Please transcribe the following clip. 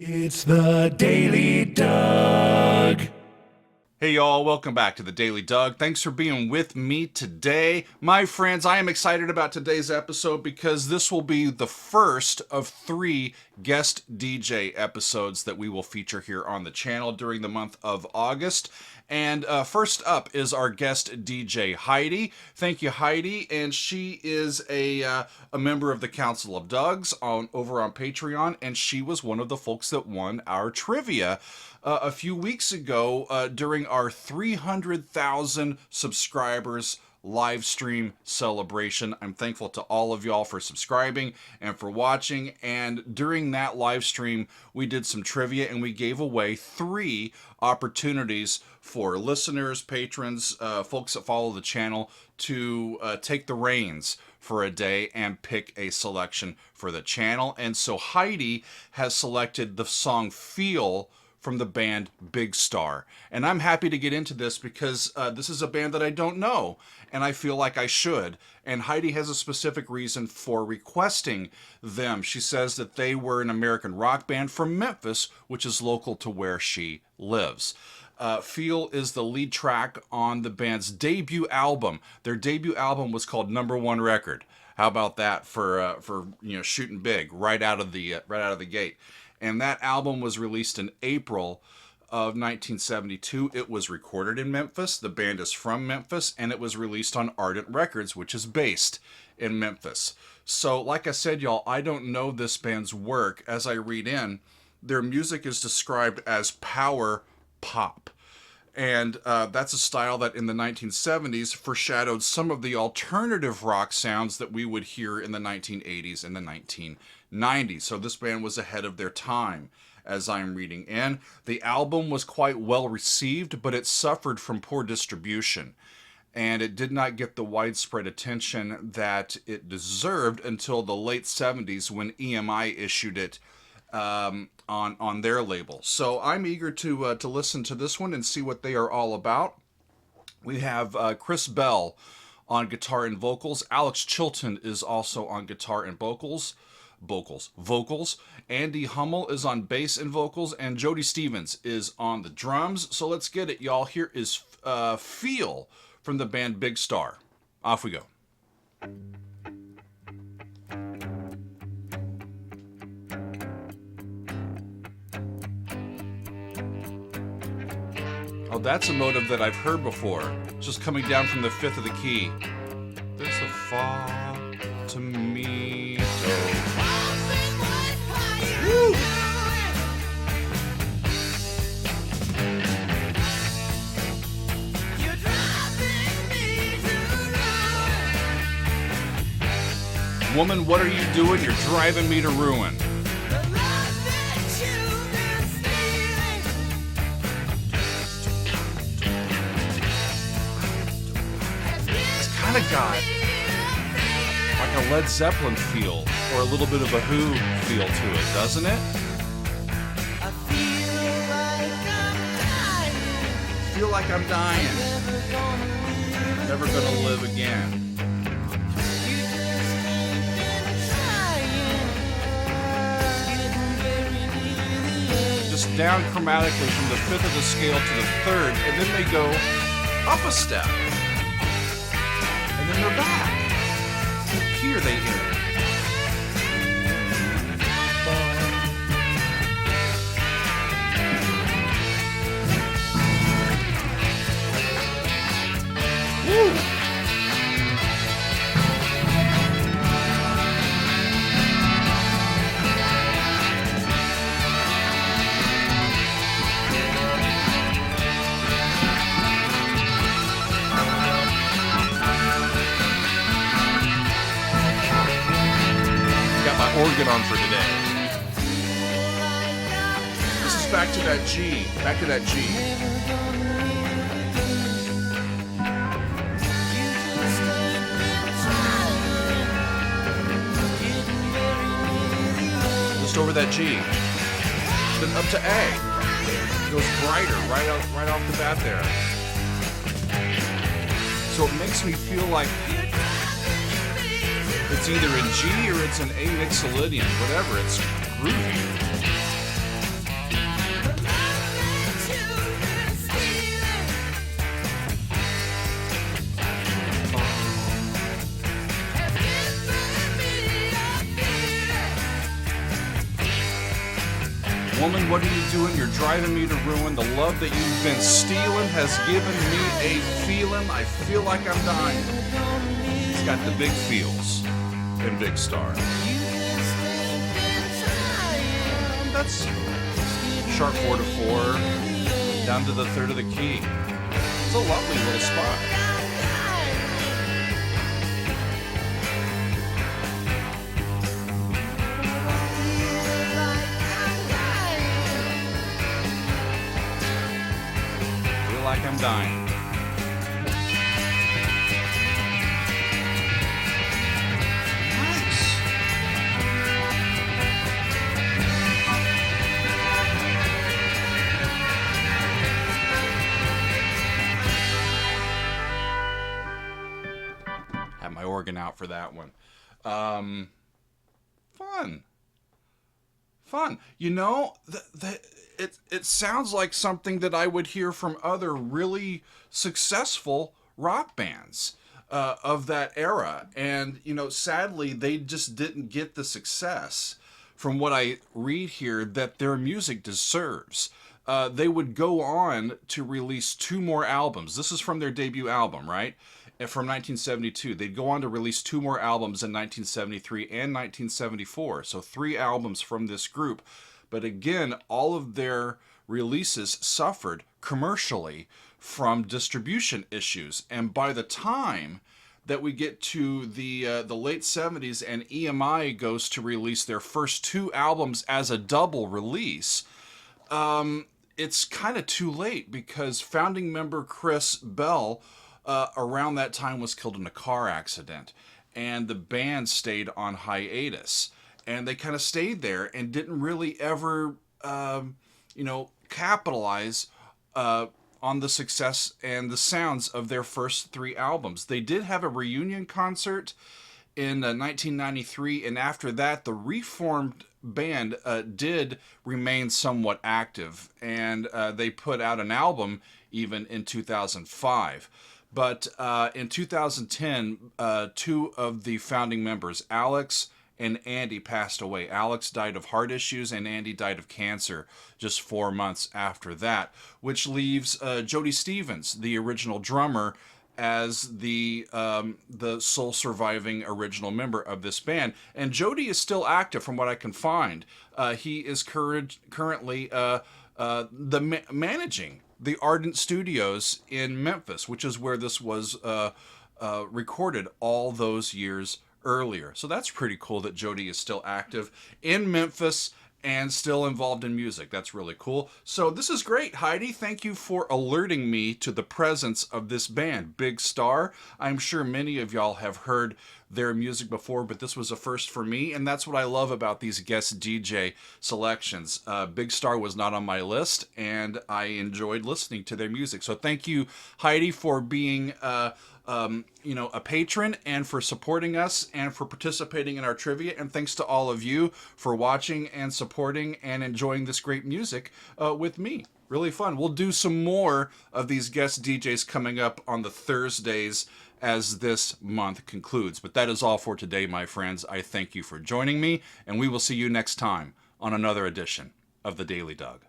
It's the Daily Doug. Hey y'all, welcome back to the Daily Doug. Thanks for being with me today. My friends, I am excited about today's episode because this will be the first of 3 guest DJ episodes that we will feature here on the channel during the month of August. And first up is our guest DJ Heidi. Thank you, Heidi. And she is a member of the Council of Dougs over on Patreon, and she was one of the folks that won our trivia a few weeks ago during our 300,000 subscribers live stream celebration. I'm thankful to all of y'all for subscribing and for watching. And during that live stream, we did some trivia and we gave away 3 opportunities for listeners, patrons, folks that follow the channel to take the reins for a day and pick a selection for the channel. And so Heidi has selected the song Feel from the band Big Star. And I'm happy to get into this because this is a band that I don't know, and I feel like I should. And Heidi has a specific reason for requesting them. She says that they were an American rock band from Memphis, which is local to where she lives. Feel is the lead track on the band's debut album. Their debut album was called Number One Record. How about that for shooting big right out of the gate? And that album was released in April of 1972. It was recorded in Memphis. The band is from Memphis, and it was released on Ardent Records, which is based in Memphis. So, like I said, y'all, I don't know this band's work. As I read in, their music is described as power pop. And that's a style that in the 1970s foreshadowed some of the alternative rock sounds that we would hear in the 1980s and the 1990s. So this band was ahead of their time, as I'm reading in. The album was quite well received, but it suffered from poor distribution. And it did not get the widespread attention that it deserved until the late 70s when EMI issued it on their label. So I'm eager to listen to this one and see what they are all about. We have Chris Bell on guitar and vocals. Alex Chilton is also on guitar and vocals. Andy Hummel is on bass and vocals, and Jody Stevens is on the drums. So let's get it, y'all. Here is Feel from the band Big Star. Off we go. Oh, that's a motive that I've heard before. It's just coming down from the 5th of the key. There's the fa to me. Woo! Woman, what are you doing? You're driving me to ruin. Kind of got like a Led Zeppelin feel or a little bit of a Who feel to it, doesn't it? I feel like I'm dying. Never gonna live again. Just down chromatically from the 5th of the scale to the 3rd, and then they go up a step. And then they're back. Here they hear it. Woo! Organ on for today. This is back to that G. Back to that G. Just over that G. Then up to A. It goes brighter right off the bat there. So it makes me feel like it's either in G or it's an A mixolydian, whatever, it's groovy. Woman, what are you doing? You're driving me to ruin. The love that you've been stealing has given me a feeling. I feel like I'm dying. He's got the big feels in Big Star. That's sharp 4 to 4, down to the third of the key. It's a lovely little spot. Feel like I'm dying. My organ out for that one. Fun. You know, it sounds like something that I would hear from other really successful rock bands of that era. And, you know, sadly, they just didn't get the success from what I read here that their music deserves. They would go on to release 2 more albums. This is from their debut album, right? From 1972. They'd go on to release 2 more albums in 1973 and 1974. So 3 albums from this group. But again, all of their releases suffered commercially from distribution issues. And by the time that we get to the late 70s and EMI goes to release their first 2 albums as a double release, it's kind of too late because founding member Chris Bell around that time was killed in a car accident, and the band stayed on hiatus, and they kind of stayed there and didn't really ever capitalize on the success and the sounds of their first 3 albums. They did have a reunion concert in 1993, and after that the reformed band did remain somewhat active, and they put out an album even in 2005. But in 2010, 2 of the founding members, Alex and Andy, passed away. Alex died of heart issues, and Andy died of cancer just 4 months after that, which leaves Jody Stevens, the original drummer, as the sole surviving original member of this band. And Jody is still active, from what I can find. He is currently managing the Ardent Studios in Memphis, which is where this was recorded all those years earlier. So that's pretty cool that Jody is still active in Memphis and still involved in music. That's really cool. So this is great, Heidi. Thank you for alerting me to the presence of this band, Big Star. I'm sure many of y'all have heard their music before, but this was a first for me, and that's what I love about these guest DJ selections. Big Star was not on my list, and I enjoyed listening to their music. So thank you, Heidi, for being a patron, and for supporting us, and for participating in our trivia. And thanks to all of you for watching and supporting and enjoying this great music with me. Really fun. We'll do some more of these guest DJs coming up on the Thursdays as this month concludes. But that is all for today, my friends. I thank you for joining me, and we will see you next time on another edition of The Daily Doug.